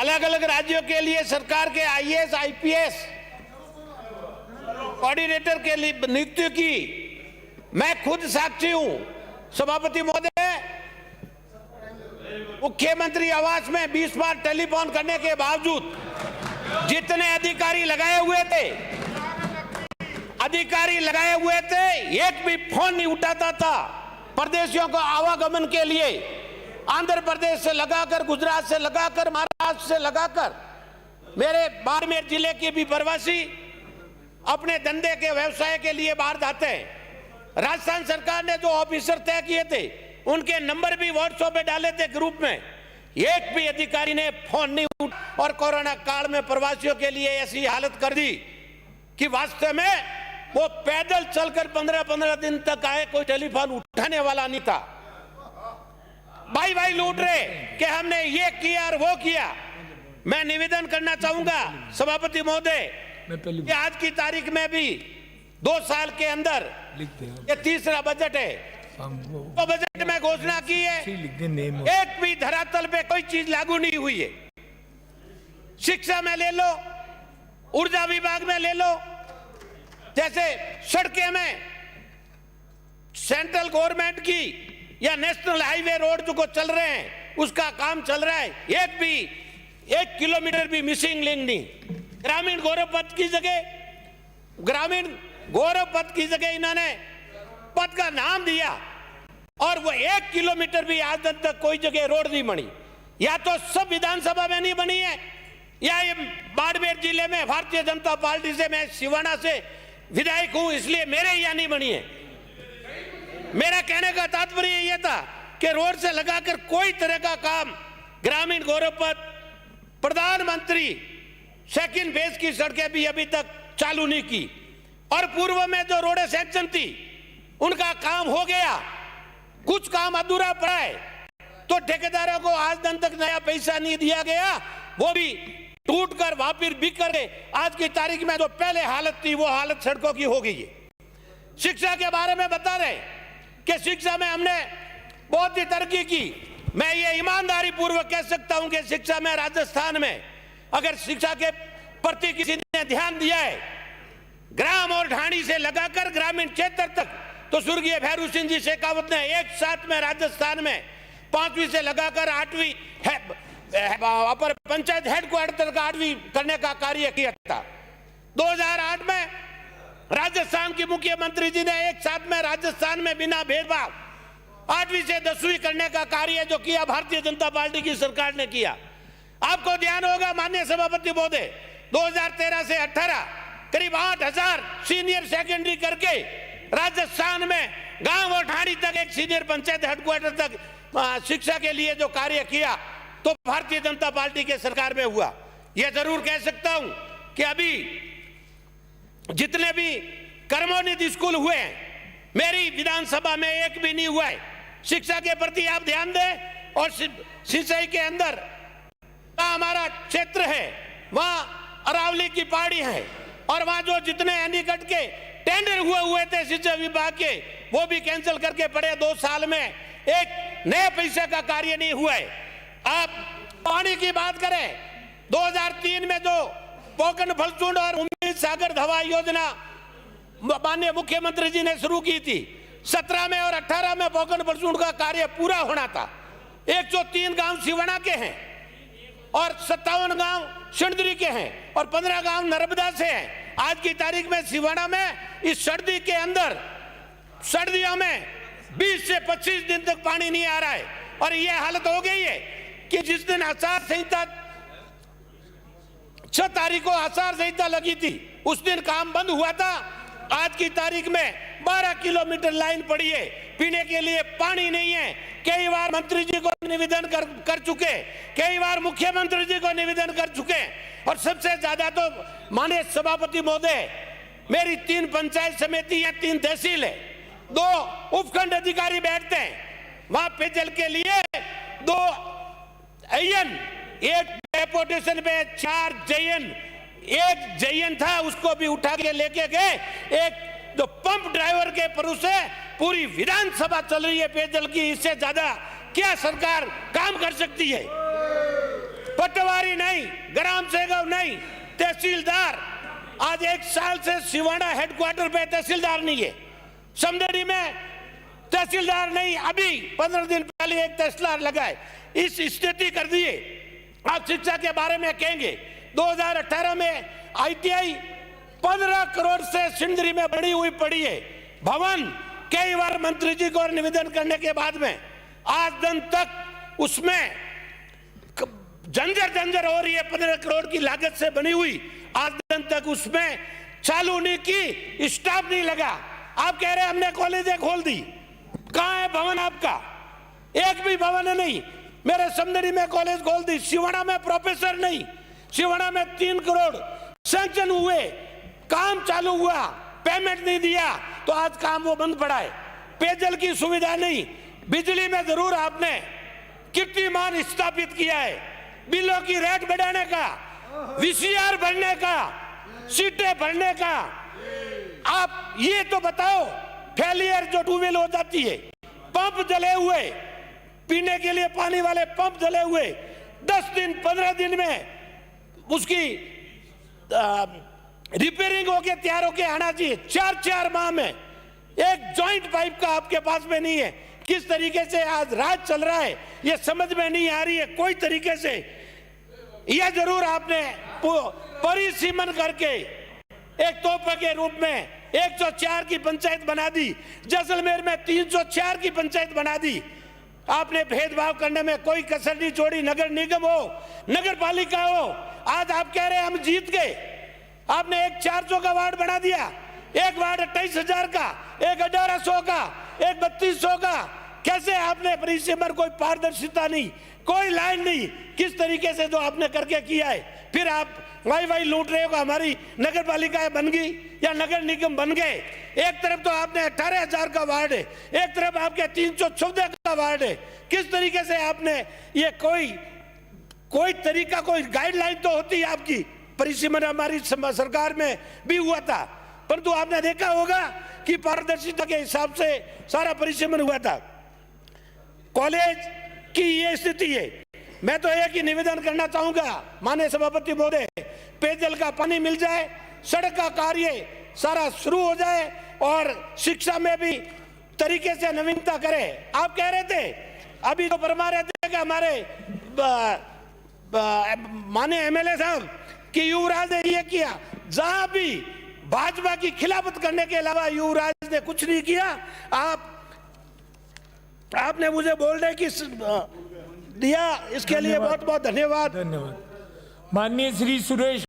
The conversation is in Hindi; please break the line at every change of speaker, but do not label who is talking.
अलग अलग राज्यों के लिए सरकार के आईएएस आईपीएस कोऑर्डिनेटर के लिए नियुक्ति की मैं खुद साक्षी हूं। सभापति महोदय, मुख्यमंत्री आवास में 20 बार टेलीफोन करने के बावजूद जितने अधिकारी लगाए हुए थे एक भी फोन नहीं उठाता था। परदेशियों को आवागमन के लिए आंध्र प्रदेश से लगाकर, गुजरात से लगाकर, महाराष्ट्र से लगाकर, मेरे बाड़मेर जिले के भी प्रवासी अपने धंधे के व्यवसाय के लिए बाहर जाते हैं। राजस्थान सरकार ने जो ऑफिसर तय किए थे उनके नंबर भी व्हाट्सएप पे डाले थे ग्रुप में, एक भी अधिकारी ने फोन नहीं उठाया। और कोरोना काल में प्रवासियों के लिए ऐसी हालत कर दी कि वास्तव में वो पैदल चलकर 15-15 दिन तक आए, कोई टेलीफोन उठाने वाला नहीं था। भाई लूट रहे कि हमने ये किया और वो किया। मैं निवेदन करना चाहूंगा सभापति महोदय कि आज की तारीख में भी 2 साल के अंदर ये तीसरा बजट है, तो बजट में घोषणा की है, एक भी धरातल पे कोई चीज लागू नहीं हुई है। शिक्षा में ले लो, ऊर्जा विभाग में ले लो, जैसे सड़कें में सेंट्रल गवर्नमेंट की या नेशनल हाईवे रोड जो चल रहे हैं उसका काम चल रहा है, एक भी 1 किलोमीटर भी मिसिंग लिंक नहीं। ग्रामीण गौरव पथ की जगह इन्होंने पथ का नाम दिया और वो 1 किलोमीटर भी आज तक कोई जगह रोड नहीं बनी। या तो सब विधानसभा में नहीं बनी है, या ये बाड़मेर जिले में भारतीय जनता पार्टी से, मैं सिवाना से विधायक हूं इसलिए मेरे यहाँ नहीं बनी है। मेरा कहने का तात्पर्य यह था कि रोड से लगाकर कोई तरह का काम, ग्रामीण गौरव पथ, प्रधानमंत्री सेकंड फेज की सड़कें भी अभी तक चालू नहीं की, और पूर्व में जो रोड सेक्शन थी उनका काम हो गया, कुछ काम अधूरा पड़ा है। तो ठेकेदारों को आज दिन तक नया पैसा नहीं दिया गया, वो भी टूट कर वापिस बिक कर आज की तारीख में जो पहले हालत थी वो हालत सड़कों की हो गई है। शिक्षा के बारे में बता रहे कि शिक्षा में हमने बहुत ही तरक्की की। मैं ये ईमानदारी पूर्वक कह सकता हूं कि शिक्षा में राजस्थान में अगर शिक्षा के प्रति किसी ने ध्यान दिया है, ग्राम और ढाणी से लगाकर ग्रामीण क्षेत्र तक, तो स्वर्गीय भैरू सिंह जी शेखावत ने एक साथ में राजस्थान में 5वीं से लगाकर 8वीं अपर पंचायत हेडक्वार्टर का 8वीं करने का कार्य किया था। 2008 में राजस्थान के मुख्यमंत्री जी ने एक साथ में राजस्थान में बिना भेदभाव 8वीं से 10वीं करने का कार्य जो किया भारतीय जनता पार्टी की सरकार ने किया। आपको ध्यान होगा माननीय सभापति महोदय, 2013 से 18 करीब 8000 सीनियर सेकेंडरी करके राजस्थान में गांव और ढाणी तक एक सीनियर पंचायत हेडक्वार्टर तक शिक्षा के लिए जो कार्य किया तो भारतीय जनता पार्टी के सरकार में हुआ। यह जरूर कह सकता हूं कि अभी जितने भी कर्मोन्नत स्कूल हुए हैं मेरी विधानसभा में एक भी नहीं हुआ है। शिक्षा के प्रति आप ध्यान दें, और सिंचाई के अंदर हमारा क्षेत्र है, वहां अरावली की पहाड़ी है, और वहां जो जितने निकट के टेंडर हुए थे सिंचाई विभाग के वो भी कैंसिल करके पड़े। 2 साल में एक नए पैसे का कार्य नहीं हुआ है। आप पानी की बात करें, 2003 में जो पोकन फलचुंड और उम्मीद सागर धवा योजना माननीय मुख्यमंत्री जी ने शुरू की थी, 17 में और 18 में पोकन फलचुंड का कार्य पूरा होना था। 103 गांव सिवाना के हैं और 57 गांव सिंदरी के हैं और 15 गांव नर्मदा से हैं। आज की तारीख में सिवाना में इस सर्दी के अंदर, सर्दियों में 20 से 25 दिन तक पानी नहीं आ रहा है, और यह हालत हो गई है कि जिस दिन आचार संहिता 6 तारीख को आचार संहिता लगी थी उस दिन काम बंद हुआ था। आज की तारीख में 12 किलोमीटर लाइन पड़ी है, पीने के लिए पानी नहीं है। कई बार मंत्री जी को निवेदन कर चुके, कई बार मुख्यमंत्री जी को निवेदन कर चुके, और सबसे ज्यादा तो माननीय सभापति महोदय, मेरी 3 पंचायत समिति या 3 तहसील है, 2 उपखंड अधिकारी बैठते हैं, वहां पेयजल के लिए 2 अयन, एक डेपुटेशन पे 4 जयन, एक जयन था उसको भी उठा के लेके गए। एक जो पंप ड्राइवर के भरोसे पूरी विधानसभा चल रही है पेयजल की, इससे ज्यादा क्या सरकार काम कर सकती है। पटवारी नहीं, ग्राम सेवक नहीं, तहसीलदार। आज 1 साल से सिवाड़ा हेडक्वार्टर पे तहसीलदार नहीं है, समदड़ी में तहसीलदार नहीं। अभी 15 दिन पहले एक तहसीलदार लगाए, इस स्थिति कर दिए। आप शिक्षा के बारे में कहेंगे 2018 में ITI 15 करोड़ से सिंदरी में बड़ी हुई पड़ी है। भवन कई बार मंत्री जी को निवेदन करने के बाद में आज दिन तक उसमें जंजर हो रही है। 15 करोड़ की लागत से बनी हुई, आज दिन तक उसमें चालू नहीं की, स्टाफ नहीं लगा। आप कह रहे हैं हमने कॉलेजें खोल दी, कहां है भवन आपका? एक भी भवन नहीं। मेरे समदड़ी में कॉलेज खोल दी, सिवाड़ा में प्रोफेसर नहीं, सिवाड़ा में 3 करोड़ सैंक्शन हुए, काम चालू हुआ, पेमेंट नहीं दिया तो आज काम वो बंद पड़ा है। पेयजल की सुविधा नहीं, बिजली में जरूर आपने कीर्तिमान स्थापित किया है, बिलों की रेट बढ़ाने का, VCR भरने का, सीटें भरने का। आप ये तो बताओ, फेलियर जो ट्यूबवेल हो जाती है, पंप जले हुए, पीने के लिए पानी वाले पंप जले हुए, 10 दिन 15 दिन में उसकी रिपेयरिंग होके तैयार होके आना चाहिए। 4 माह में एक जॉइंट पाइप का आपके पास में नहीं है। किस तरीके से आज राज चल रहा है ये समझ में नहीं आ रही है कोई तरीके से। यह जरूर आपने परिसीमन करके एक तोहफे के रूप में 104 की पंचायत बना दी, जैसलमेर में 304 की पंचायत बना दी। आपने भेदभाव करने में कोई कसर नहीं छोड़ी। नगर निगम हो, नगर पालिका हो, आज आप कह रहे हैं हम जीत गए। आपने एक 400 का वार्ड बना दिया, एक वार्ड 28,000 का, एक 1800 का, एक 3200 का। कैसे आपने परिसीमन, कोई पारदर्शिता नहीं, कोई लाइन नहीं। किस तरीके से जो आपने करके किया है, फिर आप वाई लूट रहे हो। हमारी नगर पालिकाएं बन गई या नगर निगम बन गए। एक तरफ तो आपने 18,000 का वार्ड है, एक तरफ आपके 314 का वार्ड है। किस तरीके से आपने ये कोई तरीका, कोई गाइडलाइन तो होती है आपकी। परिसीमन हमारी सरकार में भी हुआ था, परंतु आपने देखा होगा कि पारदर्शिता के हिसाब से सारा परिसीमन हुआ था। कॉलेज की ये स्थिति है। मैं तो एक ही निवेदन करना चाहूंगा माननीय सभापति महोदय, पेयजल का पानी मिल जाए, सड़क का कार्य सारा शुरू हो जाए और शिक्षा में भी तरीके से नवीनता करे। आप कह रहे थे अभी तो फरमा रहे थे कि हमारे माननीय MLA साहब कि युवराज ने ये किया। जहां भी भाजपा की खिलाफत करने के अलावा युवराज ने कुछ नहीं किया। आपने मुझे बोलने की दिया, इसके लिए बहुत बहुत धन्यवाद।
माननीय श्री सुरेश